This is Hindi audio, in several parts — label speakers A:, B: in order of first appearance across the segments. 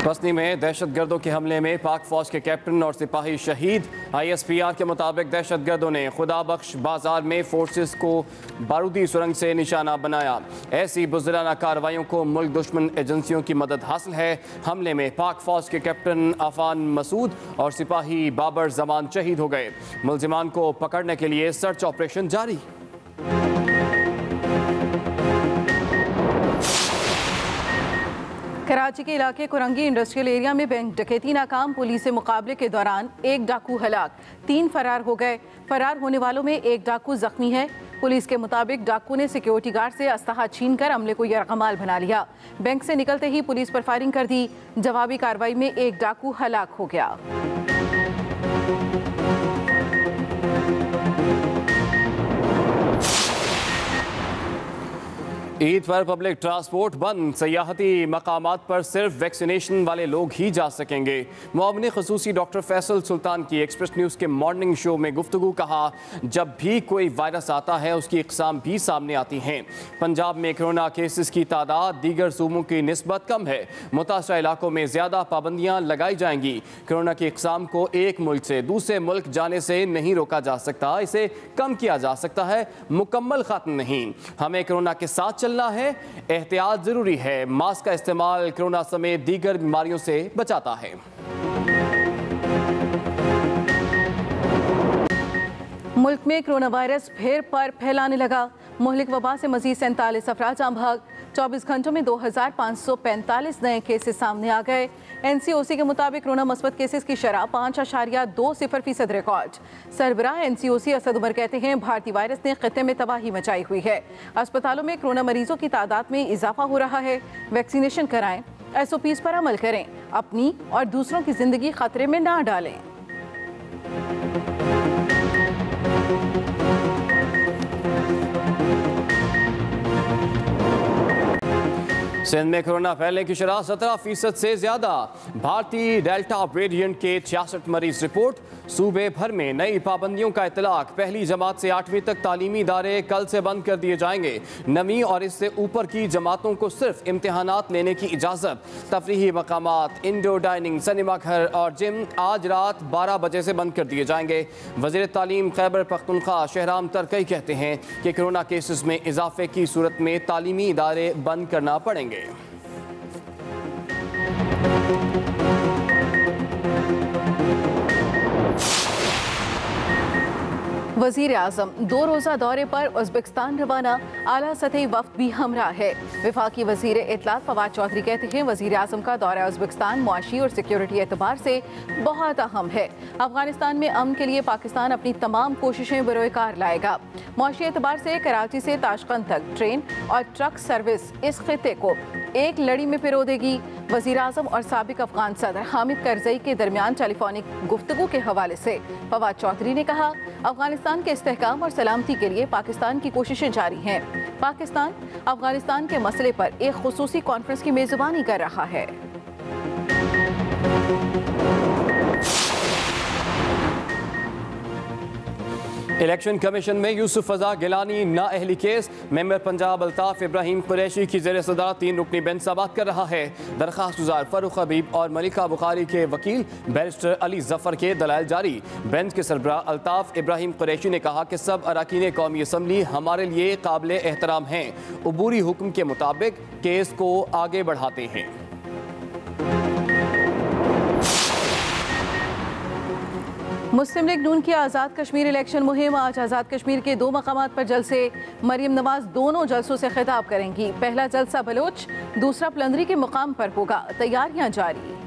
A: गजनी में दहशतगर्दों के हमले में पाक फौज के कैप्टन और सिपाही शहीद। ISPR के मुताबिक दहशतगर्दों ने खुदा बख्श बाजार में फोर्सेस को बारूदी सुरंग से निशाना बनाया। ऐसी बुज़दिलाना कार्रवाइयों को मुल्क दुश्मन एजेंसियों की मदद हासिल है। हमले में पाक फौज के कैप्टन आफान मसूद और सिपाही बाबर जमान शहीद हो गए। मुलजिमान को पकड़ने के लिए सर्च ऑपरेशन जारी।
B: कराची के इलाके कुरंगी इंडस्ट्रियल एरिया में बैंक डकैती नाकाम। पुलिस से मुकाबले के दौरान एक डाकू हलाक, 3 फरार हो गए। फरार होने वालों में एक डाकू जख्मी है। पुलिस के मुताबिक डाकू ने सिक्योरिटी गार्ड से अस्तहा छीनकर अमले को यरगमाल बना लिया। बैंक से निकलते ही पुलिस पर फायरिंग कर दी। जवाबी कार्रवाई में एक डाकू हलाक हो गया।
A: ईद पर पब्लिक ट्रांसपोर्ट बंद। सयाहती मकामात पर सिर्फ वैक्सीनेशन वाले लोग ही जा सकेंगे। मुआविन खसूसी डॉक्टर फैसल सुल्तान की एक्सप्रेस न्यूज़ के मॉर्निंग शो में गुफ्तगू। कहा, जब भी कोई वायरस आता है उसकी इकसाम भी सामने आती हैं। पंजाब में कोरोना केसेस की तादाद दीगर सूबों की निस्बत कम है। मुतासरा इलाकों में ज़्यादा पाबंदियाँ लगाई जाएंगी। कोरोना की इकसाम को एक मुल्क से दूसरे मुल्क जाने से नहीं रोका जा सकता, इसे कम किया जा सकता है, मुकम्मल खत्म नहीं। हमें कोरोना के साथ चलना है, एहतियात जरूरी है। मास्क का इस्तेमाल कोरोना समेत दीगर बीमारियों से बचाता है।
B: मुल्क में कोरोना वायरस फिर पर फैलाने लगा। मुहलिक वबा से मजीद 47 अफराद जान भाग। 24 घंटों में 2545 नए केसेस सामने आ गए। NCOC के मुताबिक कोरोना मस्बत केसेस की शरह 5.20% रिकॉर्ड। सरबराह NCOC असद उमर कहते हैं, भारतीय वायरस ने खित्ते में तबाही मचाई हुई है। अस्पतालों में कोरोना मरीजों की तादाद में इजाफा हो रहा है। वैक्सीनेशन कराएं, SOPs पर अमल करें, अपनी और दूसरों की जिंदगी खतरे में ना डालें।
A: सिंध में कोरोना फैलने की शरह 17% से ज्यादा। भारतीय डेल्टा वेरिएंट के 66 मरीज रिपोर्ट। सूबे भर में नई पाबंदियों का इतलाक। पहली जमात से 8वीं तक तालीमी इदारे कल से बंद कर दिए जाएंगे। 9वीं और इससे ऊपर की जमातों को सिर्फ इम्तिहानात लेने की इजाज़त। तफरीही मकामात, इंडोर डाइनिंग, सिनेमा घर और जिम आज रात 12 बजे से बंद कर दिए जाएंगे। वज़ीर तालीम खैबर पख्तूनख्वा शहराम तरकई कहते हैं कि कोरोना केसेस में इजाफे की सूरत में तालीमी इदारे बंद करना पड़ेंगे।
B: वज़ीर आज़म 2 रोज़ा दौरे पर उज़्बेकिस्तान रवाना। आला सतही वफ़द भी हमरा है। वफाकी वज़ीर इत्तलात फवाद चौधरी कहते हैं, वज़ीर आज़म का दौरा उज़्बेकिस्तान मुआशी और सिक्योरिटी एतबार से बहुत अहम है। अफगानिस्तान में अमन के लिए पाकिस्तान अपनी तमाम कोशिशें बरोकार लाएगा। मुआशी एतबार से कराची से ताशकंद तक ट्रेन और ट्रक सर्विस इस खित्ते को एक लड़ी में पिरो देगी। वज़ीर आज़म और साबिक अफगान सदर हामिद करज़ई के दरमियान टेलीफोनिक गुफ्तगू के हवाले से फवाद चौधरी ने कहा, अफगानिस्तान के इस्तेहकाम और सलामती के लिए पाकिस्तान की कोशिशें जारी हैं। पाकिस्तान अफगानिस्तान के मसले पर एक खुसूसी कॉन्फ्रेंस की मेज़बानी कर रहा है।
A: इलेक्शन कमीशन में यूसुफ रज़ा गिलानी नाअहली केस। मेंबर पंजाब अल्ताफ इब्राहिम कुरैशी की ज़ेर सदारत 3 रुकनी बेंच समाअत कर रहा है। दरख्वास्त गुजार फरूख हबीब और मलिका बुखारी के वकील बैरिस्टर अली जफर के दलाइल जारी। बेंच के सरबराह अल्ताफ इब्राहिम कुरैशी ने कहा कि सब अरकान कौमी असम्बली हमारे लिए काबिल एहतराम हैं। अबूरी हुक्म के मुताबिक केस को आगे बढ़ाते हैं।
B: मुस्लिम लीग नून की आज़ाद कश्मीर इलेक्शन मुहिम। आज आज़ाद कश्मीर के 2 मकामात पर जलसे। मरियम नवाज दोनों जलसों से खिताब करेंगी। पहला जलसा बलोच, दूसरा पलंदरी के मुकाम पर होगा। तैयारियां जारी।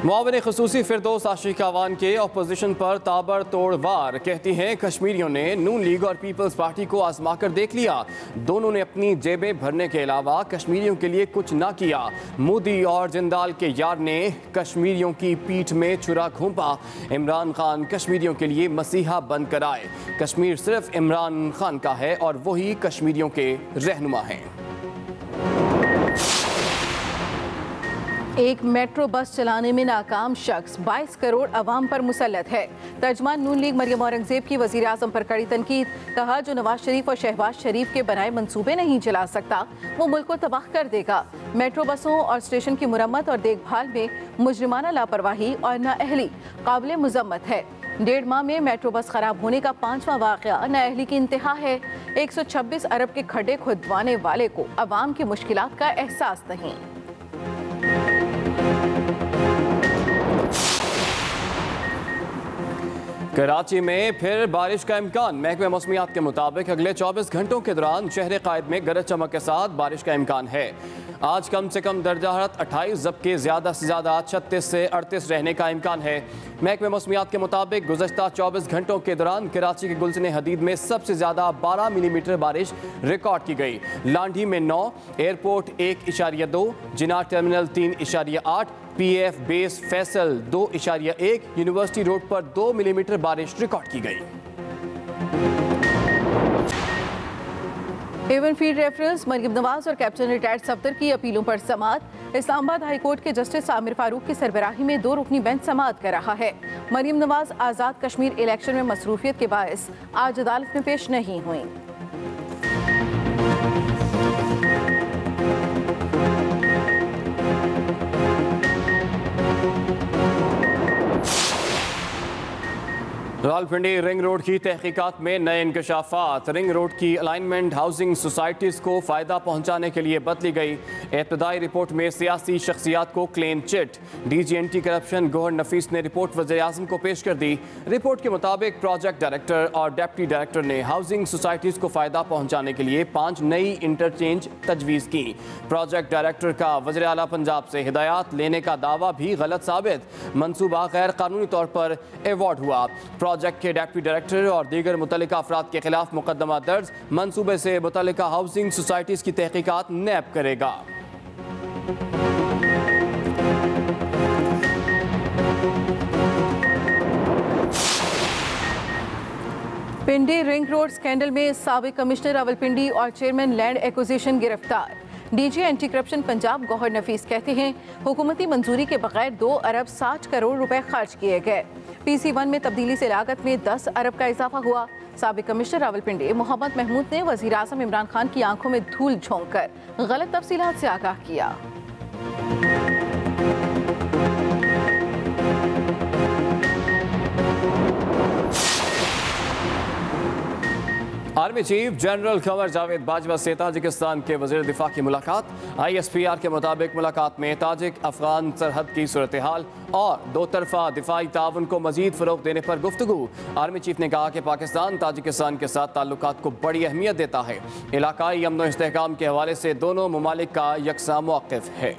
A: मुआविन खसूसी फिरदौस आशिक अवान के अपोजिशन पर ताबड़तोड़ वार। कहती हैं, कश्मीरियों ने नून लीग और पीपल्स पार्टी को आजमा कर देख लिया। दोनों ने अपनी जेबें भरने के अलावा कश्मीरियों के लिए कुछ ना किया। मोदी और जिंदाल के यार ने कश्मीरियों की पीठ में छुरा घोंपा। इमरान खान कश्मीरियों के लिए मसीहा बन कर आए। कश्मीर सिर्फ इमरान खान का है और वही कश्मीरियों के रहनुमा हैं।
B: एक मेट्रो बस चलाने में नाकाम शख्स 22 करोड़ अवाम पर मुसल्लत है। तर्जमान नून लीग मरियम औरंगजेब की वजीर आजम पर कड़ी तनकीद। कहा, जो नवाज शरीफ और शहबाज शरीफ के बनाए मंसूबे नहीं चला सकता वो मुल्क को तबाह कर देगा। मेट्रो बसों और स्टेशन की मुरम्मत और देखभाल में मुजरिमाना लापरवाही और नाअहली काबिल मुजम्मत है। 1.5 माह में मेट्रो बस खराब होने का 5वां वाक़या नाअहली की इंतहा है। 126 अरब के खड्डे खुदवाने वाले को अवाम की मुश्किलात का एहसास नहीं।
A: कराची में फिर बारिश का इम्कान। महकमे मौसमियात के मुताबिक अगले 24 घंटों के दौरान शहर कायद में गरज चमक के साथ बारिश का इम्कान है। आज कम से कम दर्जा हरारत 28, जबकि ज़्यादा से ज़्यादा 36 से 38 रहने का इम्कान है। महकमे मौसमियात के मुताबिक गुज़श्ता 24 घंटों के दौरान कराची के गुलशन हदीद में सबसे ज़्यादा 12 मिलीमीटर बारिश रिकॉर्ड की गई। लांडी में 9, airport 1.2, Jinnah terminal 3.8, PF base Faisal 2.1, university road पर 2 मिलीमीटर बारिश रिकॉर्ड की गई।
B: Avenfield reference Maryam Nawaz और कैप्टन रिटायर्ड सफदर की अपीलों पर समाअत। इस्लामाबाद हाई कोर्ट के जस्टिस आमिर फारूक की सरबराही में 2 रुकनी बेंच समाअत कर रहा है। मरियम नवाज आज़ाद कश्मीर इलेक्शन में मसरूफियत के बायस आज अदालत में पेश नहीं हुई।
A: रावलपिंडी रिंग रोड की तहकीकात में नए इंकशाफात। रिंग रोड की अलाइनमेंट हाउसिंग सोसाइटीज़ को फ़ायदा पहुँचाने के लिए बदली गई। इब्तदाई रिपोर्ट में सियासी शख्सियात को clean chit. DG anti corruption Gauhar Nafees ने रिपोर्ट वज़ीर-ए-आज़म को पेश कर दी। रिपोर्ट के मुताबिक प्रोजेक्ट डायरेक्टर और डिप्टी डायरेक्टर ने हाउसिंग सोसाइटीज़ को फ़ायदा पहुँचाने के लिए 5 नई इंटरचेंज तजवीज़ की। प्रोजेक्ट डायरेक्टर का वज़ीर आला पंजाब से हिदायत लेने का दावा भी गलत साबित। मनसूबा गैर कानूनी तौर पर एवॉर्ड हुआ। प्रोजेक्ट के डिप्टी डायरेक्टर और दीगर मुतल्लिका अफराद के खिलाफ मुकदमा दर्ज। मनसूबे से मुतल्लिका हाउसिंग सोसाइटीज़ की तहकीकात नैब करेगा।
B: पिंडी रिंग रोड स्कैंडल में साबिक कमिश्नर रावलपिंडी और चेयरमैन लैंड एक्विजिशन गिरफ्तार। DG anti corruption Punjab Gauhar Nafees कहते हैं, हुकूमती मंजूरी के बगैर 2 अरब 60 करोड़ रुपए खर्च किए गए। PC1 में तब्दीली से लागत में 10 अरब का इजाफा हुआ। साबिक कमिश्नर रावलपिंडी मोहम्मद महमूद ने वज़ीर आज़म इमरान खान की आंखों में धूल झोंक कर गलत तफसीलात से आगाह किया।
A: Army chief general Qamar Javed Bajwa से ताजिकिस्तान के वज़ीर दिफा की मुलाकात। ISPR के मुताबिक मुलाकात में ताजिक अफगान सरहद की सूरत हाल और 2 तरफा दिफाई ताउन को मजीद फ़रोग़ देने पर गुफ्तगू। आर्मी चीफ ने कहा कि पाकिस्तान ताजिकिस्तान के साथ ताल्लुकात को बड़ी अहमियत देता है। इलाकाई अमन व इस्तेहकाम के हवाले से दोनों ममालिक का यकसा मौक़िफ़ है।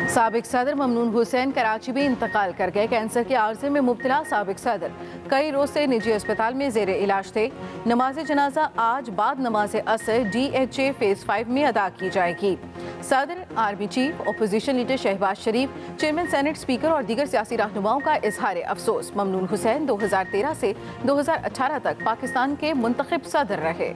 B: साबिक सदर ममनून हुसैन कराची में इंतकाल कर गए। कैंसर के आर्जे में मुब्तला साबिक सदर कई रोज से निजी अस्पताल में जेर इलाज थे। नमाज जनाजा आज बाद नमाज असर DHA फेज 5 में अदा की जाएगी। सदर, army chief, opposition leader Shahbaz Sharif, chairman senate speaker और दीगर सियासी रहनुमाओं का इजहार अफसोस। ममनून हुसैन 2013 से 2018 तक पाकिस्तान के मुंतखब सदर रहे।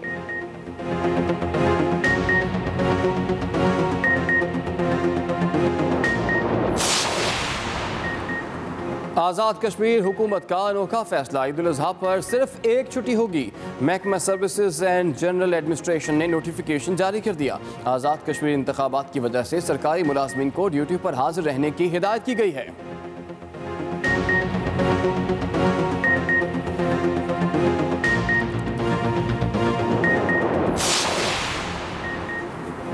A: आज़ाद कश्मीर हुकूमत का अनोखा फैसला। ईद उल अज़हा पर सिर्फ एक छुट्टी होगी। महकमा सर्विसेज एंड जनरल एडमिनिस्ट्रेशन ने नोटिफिकेशन जारी कर दिया। आज़ाद कश्मीर इंतखाबात की वजह से सरकारी मुलाजमीन को ड्यूटी पर हाजिर रहने की हिदायत की गई है।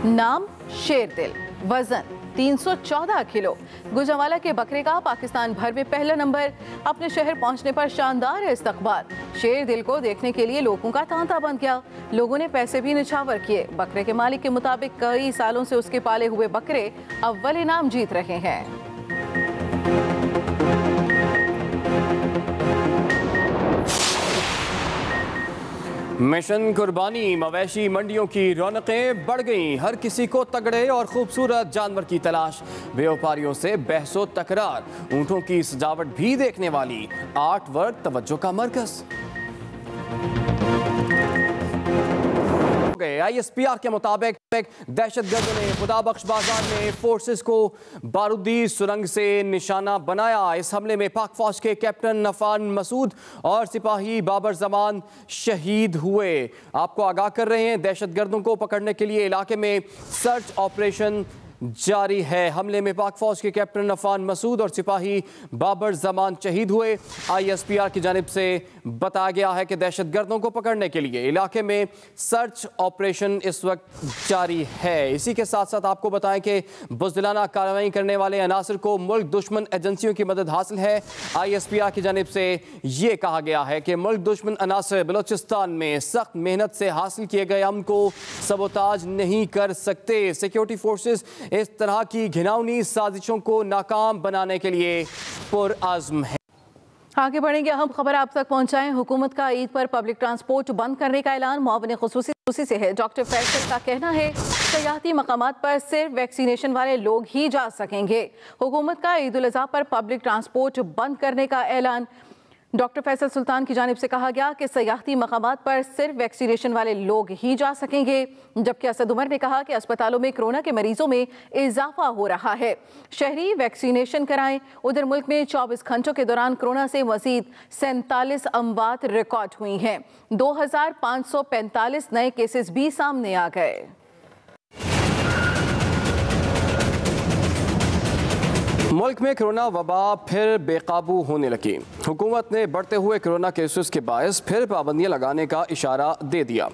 B: नाम शेरदिल, वजन 314 किलो। गुजरांवाला के बकरे का पाकिस्तान भर में पहला नंबर। अपने शहर पहुंचने पर शानदार इस्तकबाल। शेरदिल को देखने के लिए लोगों का तांता बन गया। लोगों ने पैसे भी निछावर किए। बकरे के मालिक के मुताबिक कई सालों से उसके पाले हुए बकरे अव्वल इनाम जीत रहे हैं।
A: मिशन कुर्बानी, मवेशी मंडियों की रौनकें बढ़ गईं। हर किसी को तगड़े और खूबसूरत जानवर की तलाश। व्यापारियों से बहसो तकरार। ऊंटों की सजावट भी देखने वाली। आर्ट वर्क तवज्जो का मरकज। गए। ISPR के मुताबिक दहशतगर्दों ने खुदाबख्श बाजार में फोर्सेस को बारूदी सुरंग से निशाना बनाया। इस हमले में पाक फौज के कैप्टन अफान मसूद और सिपाही बाबर जमान शहीद हुए। आपको आगाह कर रहे हैं, दहशतगर्दों को पकड़ने के लिए इलाके में सर्च ऑपरेशन जारी है। हमले में पाक फौज के कैप्टन अफान मसूद और सिपाही बाबर जमान शहीद हुए। ISPR की जानिब से बताया गया है कि दहशतगर्दों को पकड़ने के लिए इलाके में सर्च ऑपरेशन इस वक्त जारी है। इसी के साथ साथ आपको बताएं कि बुज़दिलाना कार्रवाई करने वाले अनासर को मुल्क दुश्मन एजेंसियों की मदद हासिल है। ISPR की जानिब से ये कहा गया है कि मुल्क दुश्मन अनासर बलोचिस्तान में सख्त मेहनत से हासिल किए गए अमन को सबोताज नहीं कर सकते। सिक्योरिटी फोर्सेस इस तरह की घिनौनी साजिशों को नाकाम बनाने के लिए पुरअज़्म है।
B: आगे बढ़ेंगे, अहम खबर आप तक पहुंचाएं। हुकूमत का ईद पर पब्लिक ट्रांसपोर्ट बंद करने का ऐलान मुआविन खुसूसी से है। डॉक्टर फैसल का कहना है सयाहती मकामात पर सिर्फ वैक्सीनेशन वाले लोग ही जा सकेंगे। हुकूमत का ईद उल अज़हा पर पब्लिक ट्रांसपोर्ट बंद करने का ऐलान डॉक्टर फैसल सुल्तान की जानिब से कहा गया कि सयाहती मकामात पर सिर्फ वैक्सीनेशन वाले लोग ही जा सकेंगे। जबकि असद उमर ने कहा कि अस्पतालों में कोरोना के मरीजों में इजाफा हो रहा है, शहरी वैक्सीनेशन कराएं। उधर मुल्क में 24 घंटों के दौरान कोरोना से मजीद 47 अमवात रिकॉर्ड हुई हैं। 2545 नए केसेस भी सामने आ गए।
A: मुल्क में कोरोना वबा फिर बेकाबू होने लगी। हुकूमत ने बढ़ते हुए कोरोना केसेस के बायस फिर पाबंदियां लगाने का इशारा दे दिया।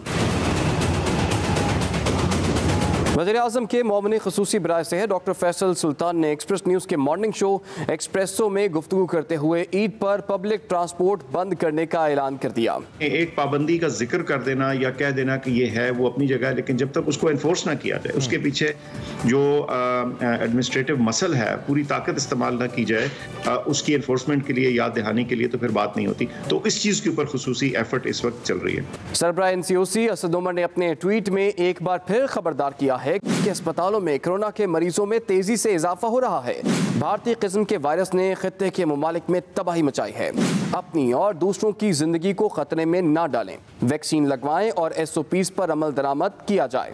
A: वज़ीर-ए-आज़म के मुआविन ख़ुसूसी बराए सेहत डॉक्टर फैसल सुल्तान ने एक्सप्रेस न्यूज़ के मॉर्निंग शो एक्सप्रेसो में गुफ्तगू करते हुए ईद पर पब्लिक ट्रांसपोर्ट बंद करने का ऐलान कर दिया।
C: एक पाबंदी का जिक्र कर देना या कह देना कि ये है वो अपनी जगह है, लेकिन जब तक उसको एनफोर्स ना किया जाए, उसके पीछे जो एडमिनिस्ट्रेटिव मसल है पूरी ताकत इस्तेमाल ना की जाए उसकी एनफोर्समेंट के लिए, याद दहानी के लिए, तो फिर बात नहीं होती। तो इस चीज़ के ऊपर खुसूसी एफर्ट इस वक्त चल रही है।
A: सरबराह NCOC असद उमर ने अपने ट्वीट में एक बार फिर खबरदार किया है कि अस्पतालों में कोरोना के मरीजों में तेजी से इजाफा हो रहा है। भारतीय किस्म के वायरस ने खित्ते के ममालिक में तबाही मचाई है। अपनी और दूसरों की जिंदगी को खतरे में ना डालें, वैक्सीन लगवाएं और SOPs पर अमल दरामद किया जाए।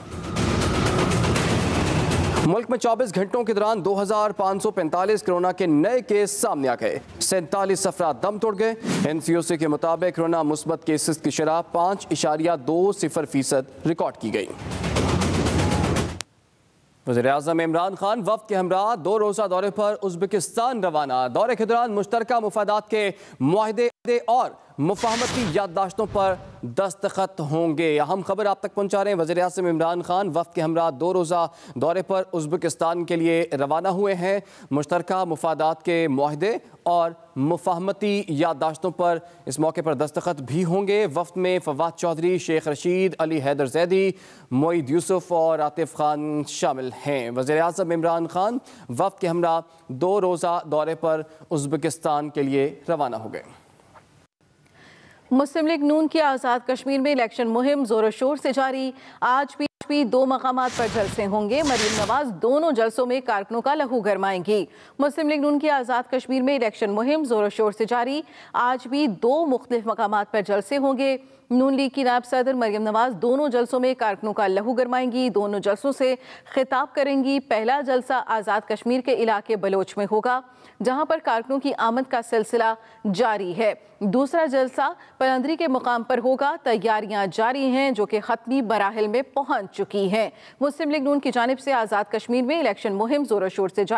A: मुल्क में 24 घंटों के दौरान 2545 कोरोना के नए केस सामने आ गए। 47 अफराद दम तोड़ गए। NCOC के मुताबिक कोरोना मुस्बत केसेस की शरह 5.20% रिकॉर्ड की गई। वज़ीर-ए-आज़म इमरान खान वफ़द के हमरा 2 रोज़ा दौरे पर उज़्बेकिस्तान रवाना। दौरे के दौरान मुश्तरका मुफादात के मुआहदे और मुफाहमती याददाश्तों पर दस्तखत होंगे। अहम खबर आप तक पहुंचा रहे हैं। वज़ीर-ए-आज़म इमरान खान वफ़द के हमरा 2 रोज़ा दौरे पर उज़्बेकिस्तान के लिए रवाना हुए हैं। मुश्तरका मुफादात के मुआहदे और मुफाहमती याददाश्तों पर इस मौके पर दस्तखत भी होंगे। वफ़द में फवाद चौधरी, शेख रशीद, अली हैदर जैदी, मोईद यूसुफ और आतिफ खान शामिल हैं। वज़ीर-ए-आज़म इमरान खान वफ़द के हमरा 2 रोज़ा दौरे पर उज़्बेकिस्तान के लिए रवाना हो गए।
B: मुस्लिम लीग नून की आज़ाद कश्मीर में इलेक्शन मुहिम जोरों शोर से जारी। आज भी 2 मकामात पर जलसे होंगे। मरीम नवाज दोनों जलसों में कारकुनों का लहू गरमाएंगी। मुस्लिम लीग नून की आज़ाद कश्मीर में इलेक्शन मुहिम जोरों शोर से जारी। आज भी 2 मुख्तलिफ मकामात पर जलसे होंगे। नून लीग की नायब सदर मरीम नवाज दोनों जलसों में कारकुनों का लहू गरमाएंगी, दोनों जलसों से खिताब करेंगी। पहला जलसा आज़ाद कश्मीर के इलाके बलोच में होगा, जहां पर कारकुनों की आमद का सिलसिला जारी है। दूसरा जलसा पलंदरी के मुकाम पर होगा। तैयारियां जारी हैं जो कि खत्मी मराहिल में पहुंच चुकी हैं। मुस्लिम लीग नून की जानिब से आज़ाद कश्मीर में इलेक्शन मुहिम जोरों शोर से जारी।